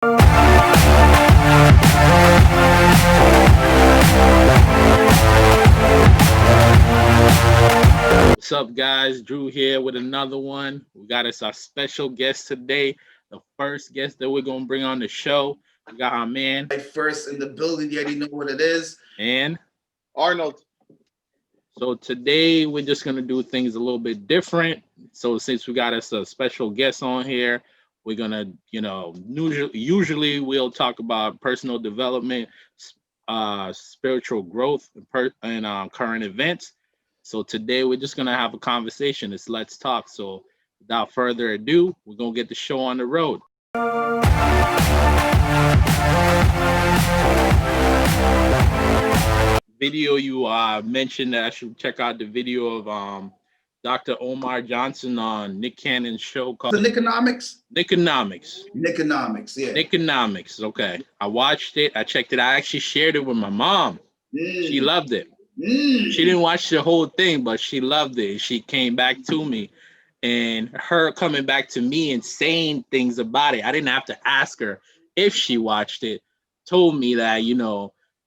What's up, guys? Drew here with another one. We got us our special guest today, the first guest that we're gonna bring on the show. We got our man First in the building, you already know what it is. and Arnold. so today we're just gonna do things a little bit different. So since we got us a special guest on here, we're gonna, usually we'll talk about personal development, spiritual growth, and current events. So today we're just gonna have a conversation. It's let's talk. So without further ado, we're gonna get the show on the road. Video you mentioned that I should check out the video of Dr. Umar Johnson on Nick Cannon's show called The Nickonomics? Nickonomics. Nickonomics, yeah. Nickonomics. Okay, I watched it. I checked it. I actually shared it with my mom. She loved it. She didn't watch the whole thing, but she loved it. She came back to me, and her coming back to me and saying things about it. I didn't have to ask her if she watched it. Told me that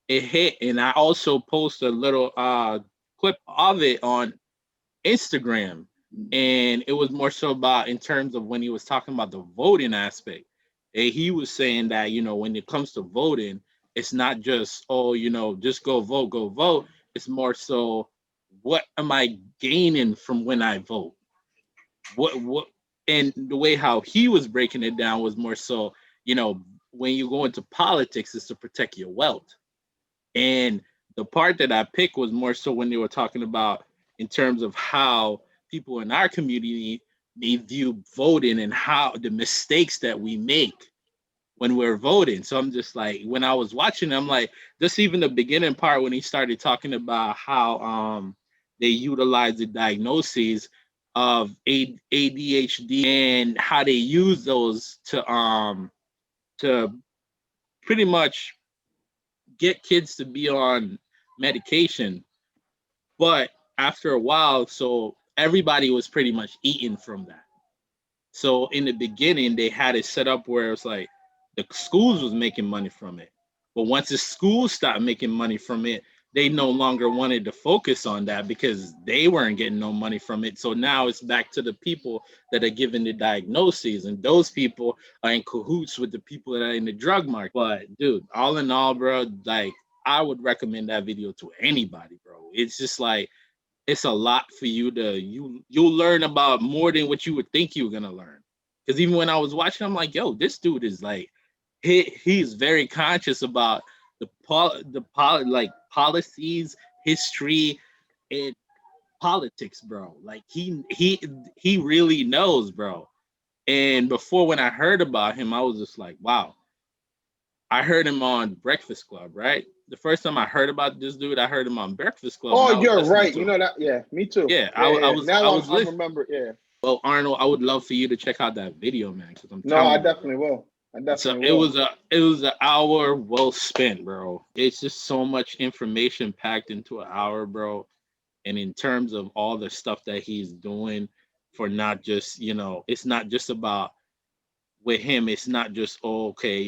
it hit, and I also posted a little clip of it on Instagram, and it was more so about in terms of when he was talking about the voting aspect. And he was saying that when it comes to voting, it's not just just go vote. It's more so what am I gaining from when I vote? What and the way how he was breaking it down was more so when you go into politics is to protect your wealth. And the part that I picked was more so when they were talking about in terms of how people in our community may view voting and how the mistakes that we make when we're voting. So I'm just like, when I was watching, I'm like, just even the beginning part when he started talking about how they utilize the diagnoses of ADHD and how they use those to pretty much get kids to be on medication. But after a while, so everybody was pretty much eating from that. So in the beginning, they had it set up where it's like the schools was making money from it. But once the schools stopped making money from it, they no longer wanted to focus on that because they weren't getting no money from it. So now it's back to the people that are given the diagnoses, and those people are in cahoots with the people that are in the drug market. But dude, all in all, bro, like I would recommend that video to anybody, bro. It's just like it's a lot for you to you'll learn about more than what you would think you were gonna learn. Because even when I was watching, I'm like, yo, this dude is like he's very conscious about like policies, history, and politics, bro. Like he really knows, bro. And before when I heard about him, I was just like, wow. I heard him on Breakfast Club, right? The first time I heard about this dude, I heard him on Breakfast Club. Oh, you're right. You know that? Yeah, me too. Yeah, yeah, I was. Now I was I remember. Yeah. Well, Arnold, I would love for you to check out that video, man. Because I'm No, telling I you, definitely will. I definitely it will. was an hour well spent, bro. It's just so much information packed into an hour, bro. And in terms of all the stuff that he's doing for not just it's not just about with him. It's not just okay,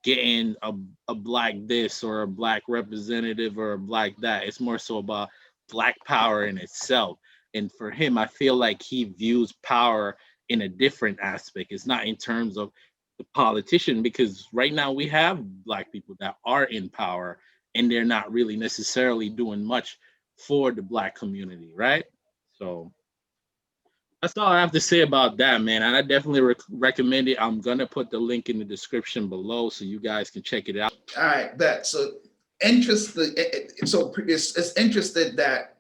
getting a black this or a black representative or a black that. It's more so about black power in itself. And for him, I feel like he views power in a different aspect. It's not in terms of the politician, because right now we have black people that are in power and they're not really necessarily doing much for the black community, right? So that's all I have to say about that, man. And I definitely recommend it. I'm gonna put the link in the description below so you guys can check it out. All right, bet. So interested. So it's interested that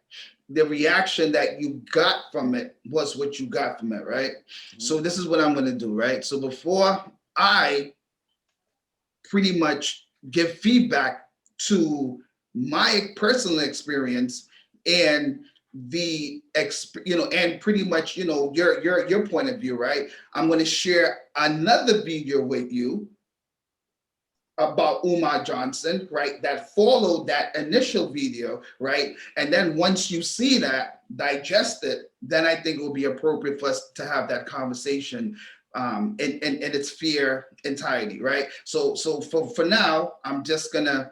the reaction that you got from it was what you got from it, right? So this is what I'm gonna do, right? So before I pretty much give feedback to my personal experience and and pretty much your point of view, right? I'm going to share another video with you about Umar Johnson, right? That followed that initial video, right? And then once you see that, digest it, then I think it will be appropriate for us to have that conversation in its fear entirety, right? So for now, I'm just gonna,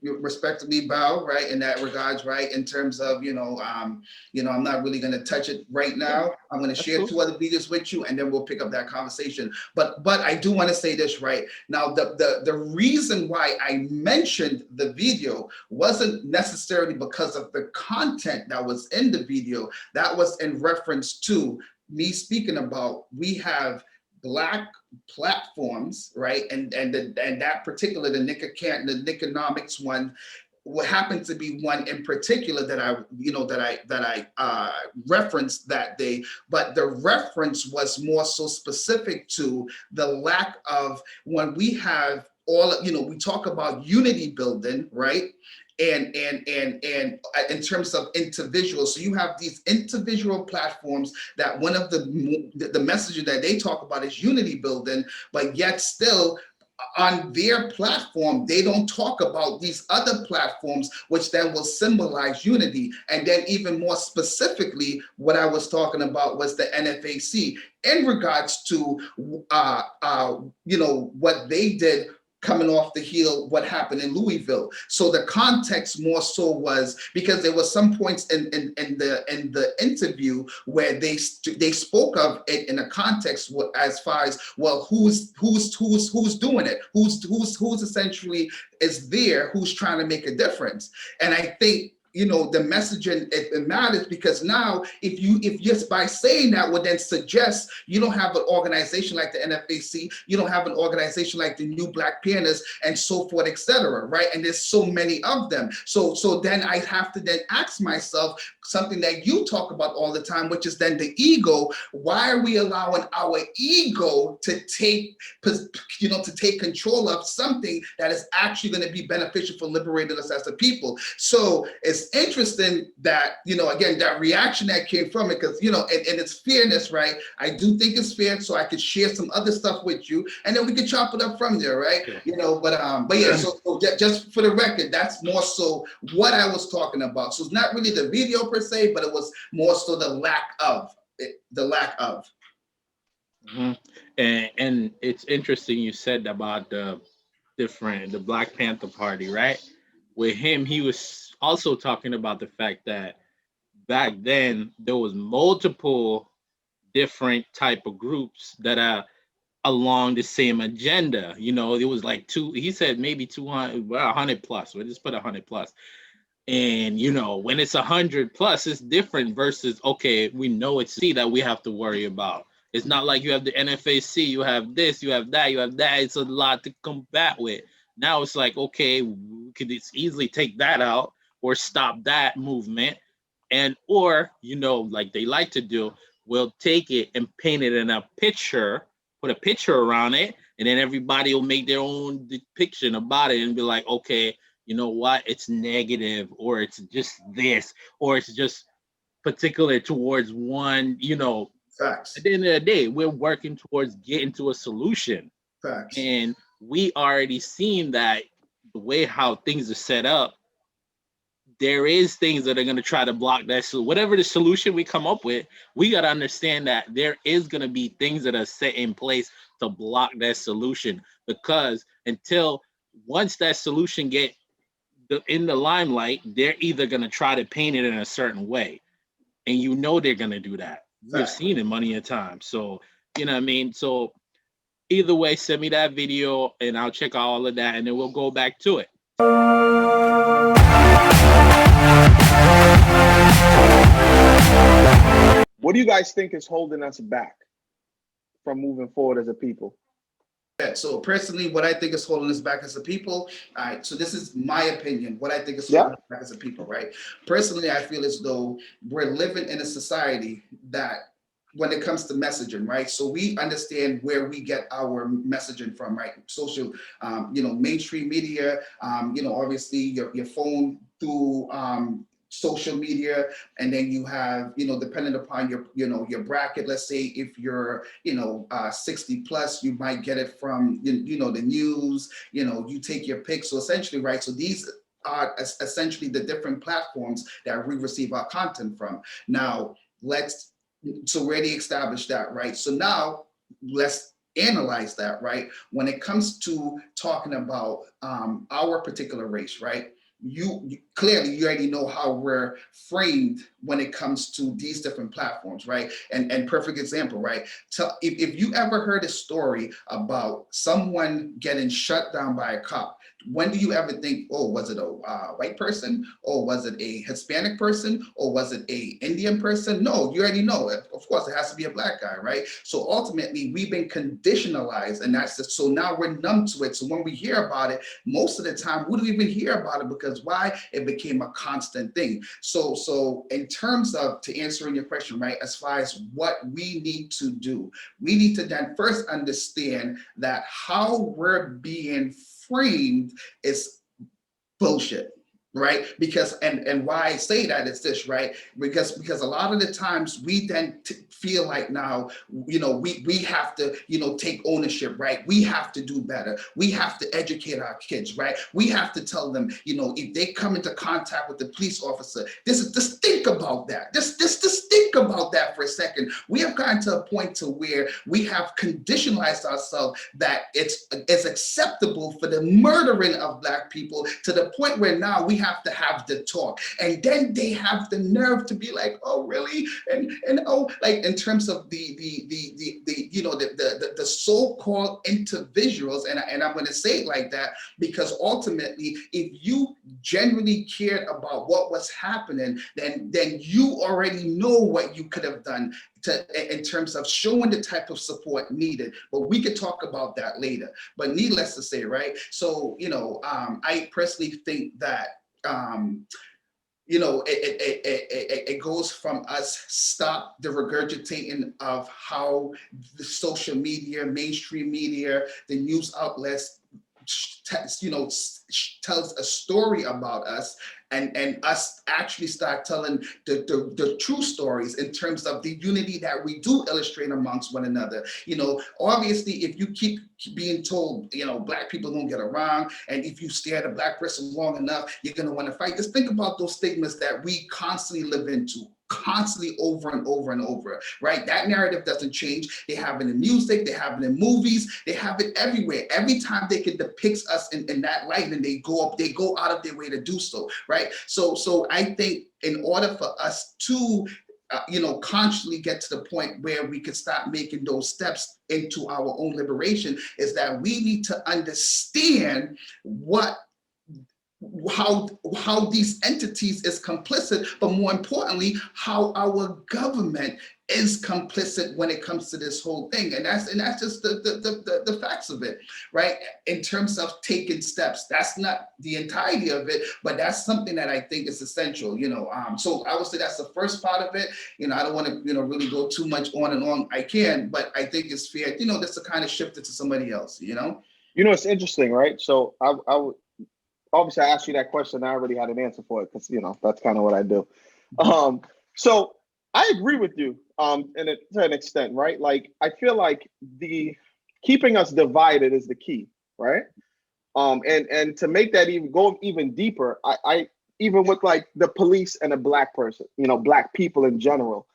respectfully bow, right, in that regards, right, in terms of, I'm not really going to touch it right now. I'm going to share cool. 2 other videos with you, and then we'll pick up that conversation. But I do want to say this, right now, the reason why I mentioned the video wasn't necessarily because of the content that was in the video. That was in reference to me speaking about, we have Black platforms, right? And that particular, the Nickonomics one, what happened to be one in particular that I referenced that day, but the reference was more so specific to the lack of, when we have all, we talk about unity building, right? And in terms of individuals, so you have these individual platforms that one of the messaging that they talk about is unity building, but yet still on their platform, they don't talk about these other platforms, which then will symbolize unity. And then even more specifically, what I was talking about was the NFAC in regards to, what they did coming off the heel, what happened in Louisville. So the context more so was because there was some points in the interview where they spoke of it in a context as far as, well, who's doing it, who's essentially is there, who's trying to make a difference. And I think, the messaging, it matters, because now if just by saying that would then suggest you don't have an organization like the NFAC, you don't have an organization like the New Black Pianists, and so forth, etc. Right? And there's so many of them. So then I have to then ask myself something that you talk about all the time, which is then the ego. Why are we allowing our ego to take control of something that is actually going to be beneficial for liberating us as a people? So it's interesting that, again, that reaction that came from it, because, and it's fairness, right? I do think it's fair, so I could share some other stuff with you, and then we could chop it up from there, right? Okay. But yeah, so just for the record, that's more so what I was talking about. So it's not really the video per se, but it was more so the lack of. Mm-hmm. And it's interesting you said about the Black Panther Party, right? With him, he was also talking about the fact that back then there was multiple different type of groups that are along the same agenda. It was like he said maybe 200, well, 100 plus. We'll just put 100 plus. And when it's 100 plus, it's different versus, okay, we know it's C that we have to worry about. It's not like you have the NFAC, you have this, you have that, you have that. It's a lot to combat with. Now it's like, okay, we could easily take that out or stop that movement. And or, like they like to do, we'll take it and paint it in a picture, put a picture around it, and then everybody will make their own depiction about it and be like, okay, you know what, it's negative, or it's just this, or it's just particular towards one, Facts. At the end of the day, we're working towards getting to a solution. Facts. And we already seen that the way how things are set up, there is things that are going to try to block that. So whatever the solution we come up with, we got to understand that there is going to be things that are set in place to block that solution, because until once that solution get in the limelight, they're either going to try to paint it in a certain way, and they're going to do that. We've seen it many a time. So what I mean. So either way, send me that video and I'll check out all of that, and then we'll go back to it. What do you guys think is holding us back from moving forward as a people? So personally, what I think is holding us back as a people, all right, so this is my opinion, what I think is holding us back as a people, right? Personally, I feel as though we're living in a society that, when it comes to messaging, right? So we understand where we get our messaging from, right? Social, mainstream media, obviously your phone through social media, and then you have, depending upon your bracket, let's say if you're 60 plus, you might get it from the news, you take your pick. So essentially, right, so these are essentially the different platforms that we receive our content from. Now let's So we already established that, right? So now let's analyze that, right? When it comes to talking about our particular race, right? Clearly you already know how we're framed when it comes to these different platforms, right? And perfect example, right? So if you ever heard a story about someone getting shut down by a cop, when do you ever think, oh, was it a white person, or was it a Hispanic person, or was it a Indian person? No, you already know. Of course, it has to be a black guy, right? So ultimately, we've been conditionalized, and so now we're numb to it. So when we hear about it, most of the time, we don't even hear about it because why? It became a constant thing. So in terms of, to answering your question, right, as far as what we need to do, we need to then first understand that how we're being framed is bullshit, right? Because and why I say that is this, right? Because a lot of the times we then feel like now, we have to, take ownership, right? We have to do better. We have to educate our kids, right? We have to tell them, if they come into contact with the police officer, just think about that. Just think about that for a second. We have gotten to a point to where we have conditionalized ourselves that it's acceptable for the murdering of Black people, to the point where now we have to have the talk. And then they have the nerve to be like, oh, really? And oh, like in terms of the so-called individuals, and I'm going to say it like that because ultimately, if you genuinely cared about what was happening, then you already know what you could have done in terms of showing the type of support needed. But we could talk about that later. But needless to say, right? So, I personally think that it goes from us stop the regurgitating of how the social media, mainstream media, the news outlets, tells a story about us, and us actually start telling the true stories in terms of the unity that we do illustrate amongst one another. Obviously, if you keep being told, Black people don't get around, and if you stare at a Black person long enough, you're going to want to fight. Just think about those stigmas that we constantly live into, constantly over and over and over, right? That narrative doesn't change. They have it in music, they have it in movies, they have it everywhere. Every time they can depict us in that light, and they go out of their way to do so, right? So I think in order for us to consciously get to the point where we can start making those steps into our own liberation, is that we need to understand how these entities is complicit, but more importantly, how our government is complicit when it comes to this whole thing. And that's just the facts of it, right? In terms of taking steps, that's not the entirety of it, but that's something that I think is essential, so I would say that's the first part of it. I don't want to, really go too much on and on. I can, but I think it's fair, just to kind of shift it to somebody else, It's interesting, right? So I would, obviously I asked you that question. I already had an answer for it because, that's kind of what I do. So I agree with you to an extent, right? Like, I feel like the keeping us divided is the key, right? And to make that go even deeper, I even with like the police and a Black person, Black people in general,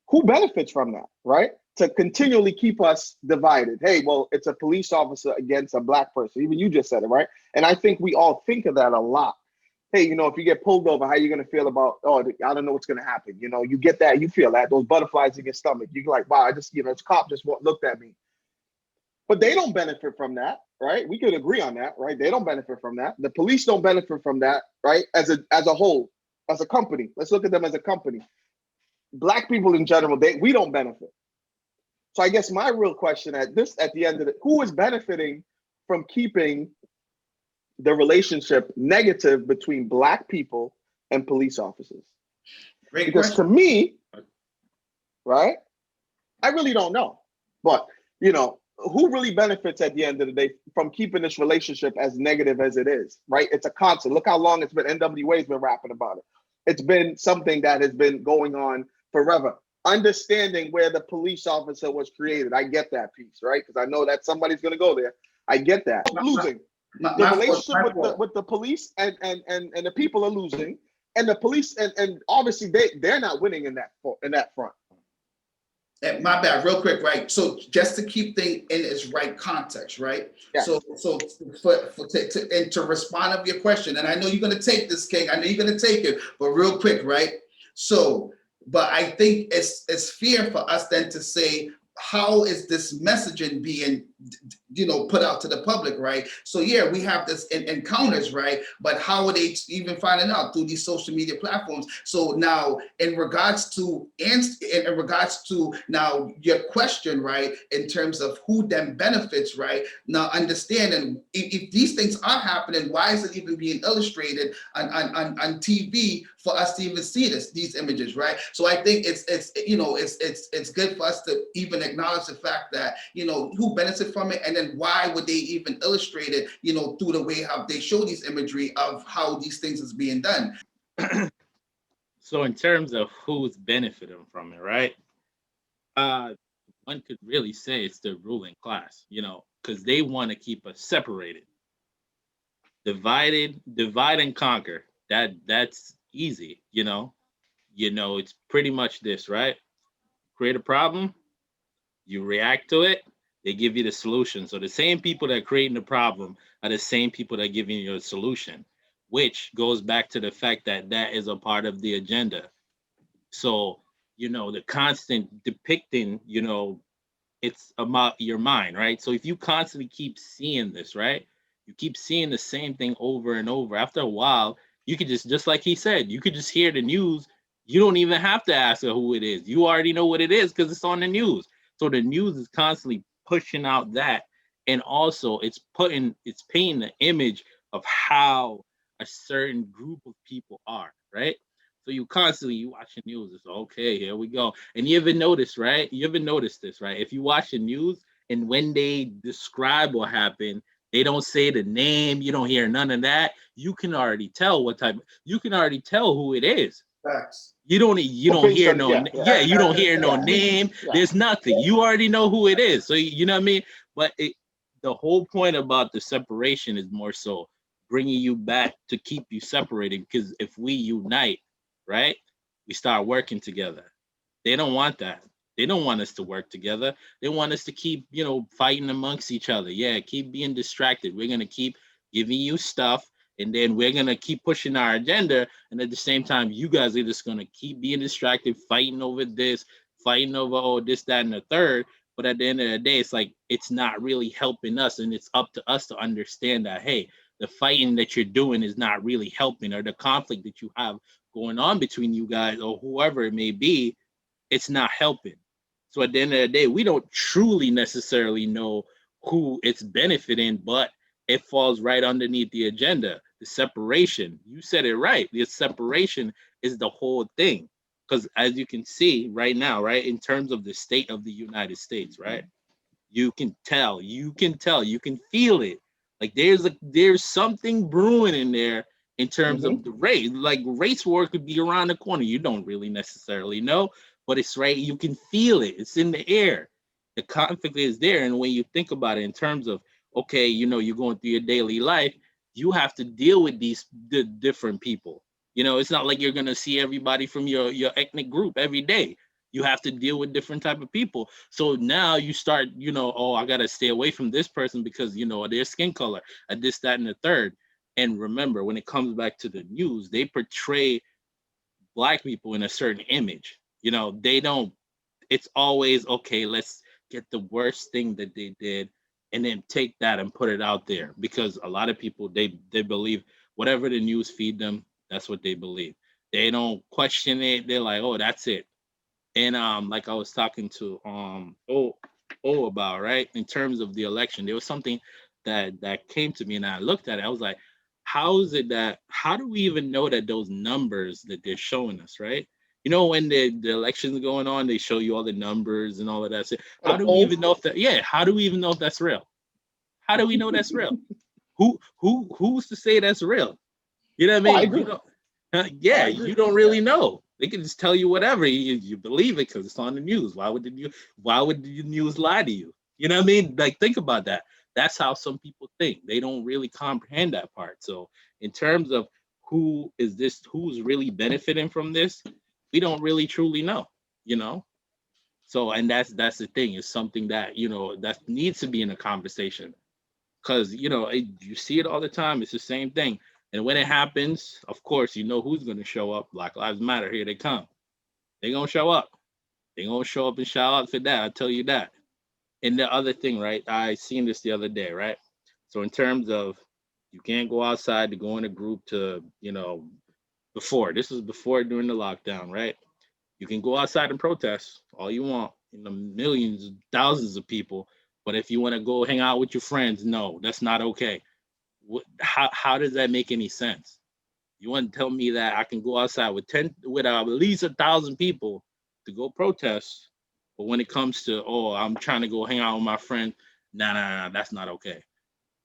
who benefits from that, right? To continually keep us divided. Hey, well, it's a police officer against a Black person. Even you just said it, right? And I think we all think of that a lot. Hey, if you get pulled over, how are you going to feel about, oh, I don't know what's going to happen. You get that, you feel that, those butterflies in your stomach. You're like, wow, this cop just looked at me. But they don't benefit from that, right? We could agree on that, right? They don't benefit from that. The police don't benefit from that, right? As a whole, as a company. Let's look at them as a company. Black people in general, we don't benefit. So I guess my real question at the end of it, who is benefiting from keeping the relationship negative between Black people and police officers? Great because question. To me, right, I really don't know. But, who really benefits at the end of the day from keeping this relationship as negative as it is, right? It's a constant. Look how long it's been. NWA's been rapping about it. It's been something that has been going on forever. Understanding where the police officer was created. I get that piece, right? Because I know that somebody's going to go there. I get that. Losing. The relationship with the police and the people are losing. And the police, and obviously they're not winning in that front. And my bad, real quick, right? So just to keep things in its right context, right? Yes. So and to respond to your question, and I know you're gonna take this, King. I know you're gonna take it, but real quick, right? So, but I think it's fair for us then to say, how is this messaging being, put out to the public, right? So yeah, we have this encounters, right? But how are they even finding out through these social media platforms? So now, in regards to now your question, right, in terms of who then benefits, right? Now understanding if these things are happening, why is it even being illustrated on TV for us to even see these images, right? So I think it's good for us to even acknowledge the fact that who benefits from it, and then why would they even illustrate it, through the way how they show these imagery of how these things is being done. So in terms of who's benefiting from it, right? Uh, one could really say it's the ruling class, because they want to keep us separated, divide and conquer. That's easy, It's pretty much this, right? Create a problem, you react to it, they give you the solution. So the same people that are creating the problem are the same people that are giving you a solution, which goes back to the fact that that is a part of the agenda. So, the constant depicting, it's about your mind, right? So if you constantly keep seeing this, right? You keep seeing the same thing over and over. After a while, you could just like he said, you could just hear the news. You don't even have to ask her who it is. You already know what it is because it's on the news. So the news is constantly pushing out that, and also it's painting the image of how a certain group of people are, right? So you watch the news. It's okay. Here we go. And you ever notice, right? You ever notice this, right? If you watch the news and when they describe what happened, they don't say the name. You don't hear none of that. You can already tell what type. You can already tell who it is. Facts. You don't Based hear on- no yeah, yeah, you don't hear no yeah, name. yeah. There's nothing. You already know who it is. So you know what I mean. But the whole point about the separation is more so bringing you back to keep you separated. Because if we unite, right, we start working together. They don't want that. They don't want us to work together. They want us to keep, fighting amongst each other. Yeah, keep being distracted. We're gonna keep giving you stuff, and then we're gonna keep pushing our agenda. And at the same time, you guys are just gonna keep being distracted, fighting over this, fighting over this, that, and the third. But at the end of the day, it's like it's not really helping us, and it's up to us to understand that hey, the fighting that you're doing is not really helping, or the conflict that you have going on between you guys or whoever it may be, it's not helping. So at the end of the day, we don't truly necessarily know who it's benefiting, but it falls right underneath the agenda. The separation, you said it right. The separation is the whole thing. Because as you can see right now, right, in terms of the state of the United States, right, you can tell, you can feel it. Like there's something brewing in there in terms of the race. Like race war could be around the corner. You don't really necessarily know, but it's right. You can feel it. It's in the air. The conflict is there. And when you think about it in terms of, okay, you're going through your daily life, you have to deal with the different people. It's not like you're gonna see everybody from your ethnic group every day. You have to deal with different type of people. So now you start, oh, I gotta stay away from this person because their skin color, this, that, and the third. And remember, when it comes back to the news, they portray black people in a certain image. They don't. It's always okay. Let's get the worst thing that they did, and then take that and put it out there because a lot of people they believe whatever the news feed them. That's what they believe. They don't question it. They're like, oh, that's it. And like I was talking to about, right, in terms of the election, there was something that came to me and I looked at it. I was like, how do we even know that those numbers that they're showing us, right? When the election's going on, they show you all the numbers and all of that. So how do we even know how do we even know if that's real? How do we know that's real? Who's to say that's real? You know what I mean? I agree. Yeah, you don't really know. They can just tell you whatever. You believe it because it's on the news. Why would the news lie to you? You know what I mean? Like think about that. That's how some people think. They don't really comprehend that part. So in terms of who's really benefiting from this, we don't really truly know, you know? So, and that's the thing. It's something that that needs to be in a conversation, because you see it all the time. It's the same thing. And when it happens, of course, you know who's going to show up. Black Lives Matter. Here they come. They're going to show up. They're going to show up and shout out for that. I tell you that. And the other thing, right? I seen this the other day, right? So in terms of, you can't go outside to go in a group to, before, this was before during the lockdown, right? You can go outside and protest all you want, millions, thousands of people. But if you want to go hang out with your friends, no, that's not okay. How does that make any sense? You want to tell me that I can go outside with at least 1,000 people to go protest, but when it comes to, oh, I'm trying to go hang out with my friend, nah, that's not okay.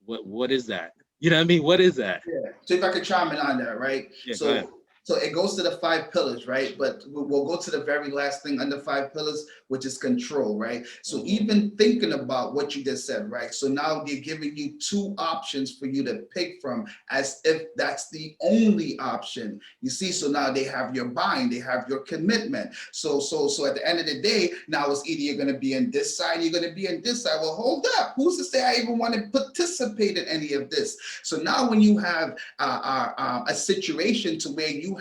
What is that? You know what I mean? What is that? Yeah. So if I could chime in on that, right? Yeah, go So ahead. so it goes to the 5 pillars, right? But we'll go to the very last thing under 5 pillars, which is control, right? So even thinking about what you just said, right? So now they're giving you 2 options for you to pick from, as if that's the only option. You see, so now they have your bind, they have your commitment. So at the end of the day, now it's either you're going to be in this side, you're going to be in this side. Well, hold up, who's to say I even want to participate in any of this? So now when you have a situation to where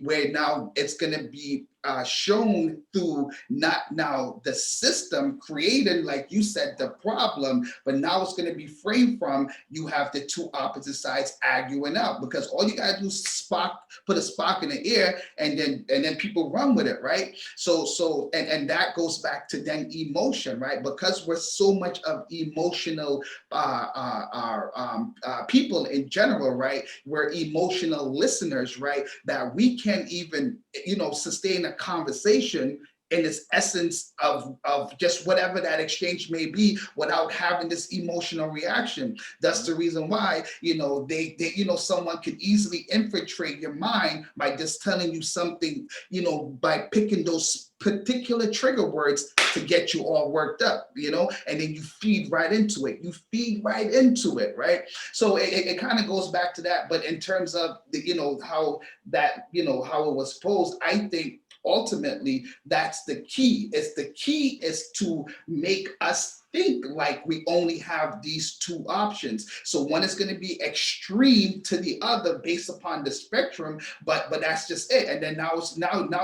where now it's going to be shown through not now the system created, like you said, the problem, but now it's going to be framed from, you have the 2 opposite sides arguing out, because all you got to do is put a spark in the air, and then people run with it, right? So and that goes back to then emotion, right? Because we're so much of emotional people in general, right? We're emotional listeners, right? That we can't even sustain a conversation in its essence of just whatever that exchange may be without having this emotional reaction. That's the reason why they someone could easily infiltrate your mind by just telling you something, by picking those particular trigger words to get you all worked up, and then you feed right into it. Right? So it kind of goes back to that. But in terms of how that, how it was posed, I think ultimately that's the key. The key is to make us think like we only have these 2 options. So one is going to be extreme to the other based upon the spectrum, but that's just it. And then now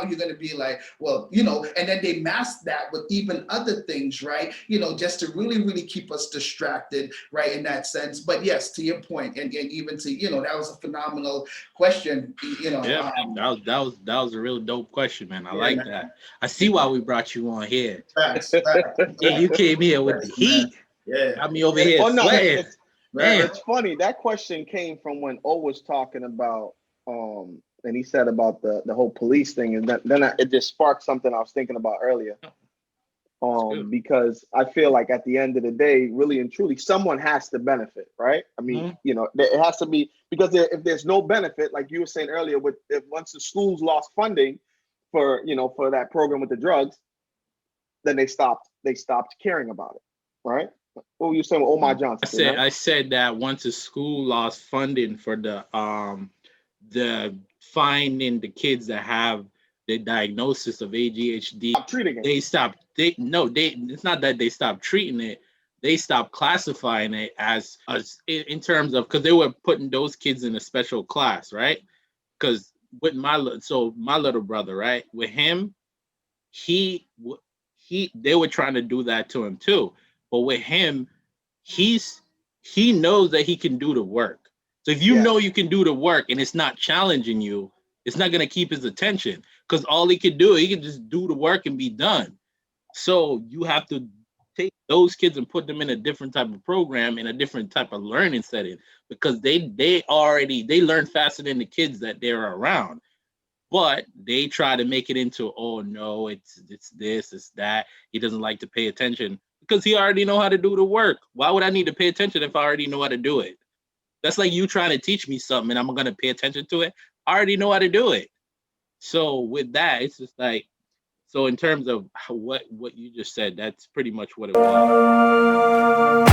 you're going to be like, well, and then they mask that with even other things, right? Just to really keep us distracted, right? In that sense. But yes, to your point, and even to that was a phenomenal question. Yeah, that was a real dope question, man. I like that. I see why we brought you on here. Facts. Yeah, you came here with the heat. Yeah. Got me over here Oh no, sweating. it's funny. That question came from when O was talking about and he said about the whole police thing, and then it just sparked something I was thinking about earlier. Because I feel like at the end of the day, really and truly, someone has to benefit, right? I mean, it has to be, because if there's no benefit, like you were saying earlier, if once the schools lost funding for that program with the drugs, then they stopped caring about it, right? What were you saying with Umar Johnson? I said that once a school lost funding for the finding the kids that have the diagnosis of ADHD, treating it. It's not that they stopped treating it. They stopped classifying it as in terms of, because they were putting those kids in a special class, right? Because with my little brother, right, with him, they were trying to do that to him too. But with him, he knows that he can do the work. So if you know you can do the work and it's not challenging you, it's not going to keep his attention, because all he can just do the work and be done. So you have to take those kids and put them in a different type of program, in a different type of learning setting, because they learn faster than the kids that they're around. But they try to make it into, oh no, it's this, it's that. He doesn't like to pay attention because he already know how to do the work. Why would I need to pay attention if I already know how to do it? That's like you trying to teach me something and I'm going to pay attention to it. I already know how to do it. So with that, it's just like, so in terms of what you just said, that's pretty much what it was.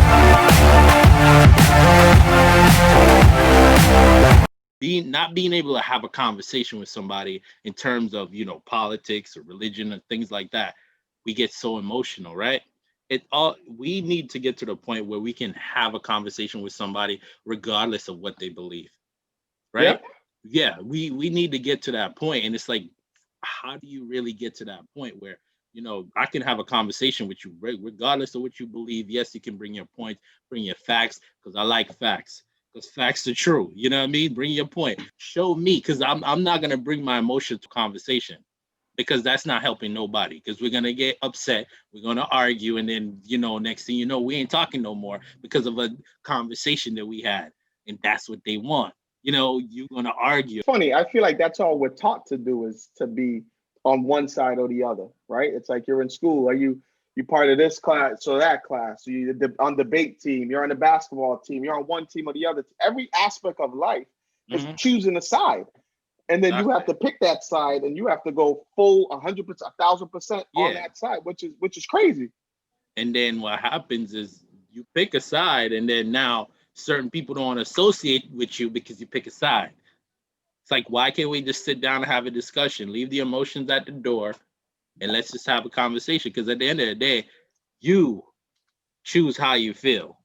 Not being able to have a conversation with somebody in terms of, politics or religion and things like that. we get so emotional, right? We need to get to the point where we can have a conversation with somebody regardless of what they believe, right? Yep. Yeah, we need to get to that point. And it's like, how do you really get to that point where, I can have a conversation with you regardless of what you believe. Yes, you can bring your points, bring your facts, because I like facts. Because facts are true. You know what I mean? Bring your point. Show me, because I'm not gonna bring my emotion to conversation, because that's not helping nobody. Because we're gonna get upset, we're gonna argue, and then next thing you know, we ain't talking no more because of a conversation that we had, and that's what they want. You're gonna argue. Funny, I feel like that's all we're taught to do, is to be on one side or the other, right? It's like you're in school. Are you part of this class or that class? You're on debate team. You're on the basketball team. You're on one team or the other. Every aspect of life is choosing a side, and then you have to pick that side, and you have to go full 100%, 1,000% on that side, which is crazy. And then what happens is you pick a side, and then now certain people don't want to associate with you because you pick a side. It's like, why can't we just sit down and have a discussion? Leave the emotions at the door, and let's just have a conversation. Because at the end of the day, you choose how you feel.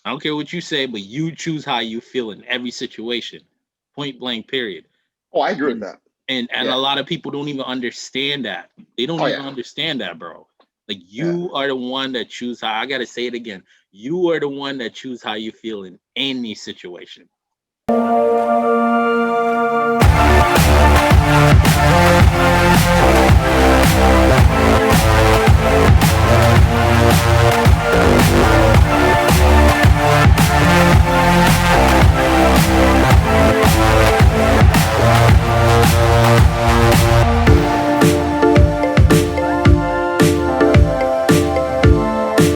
I don't care what you say, but you choose how you feel in every situation. Point blank, period. Oh, I agree with that. And a lot of people don't even understand that. They don't even understand that, bro. Like, you are the one that choose how. I gotta say it again. You are the one that choose how you feel in any situation.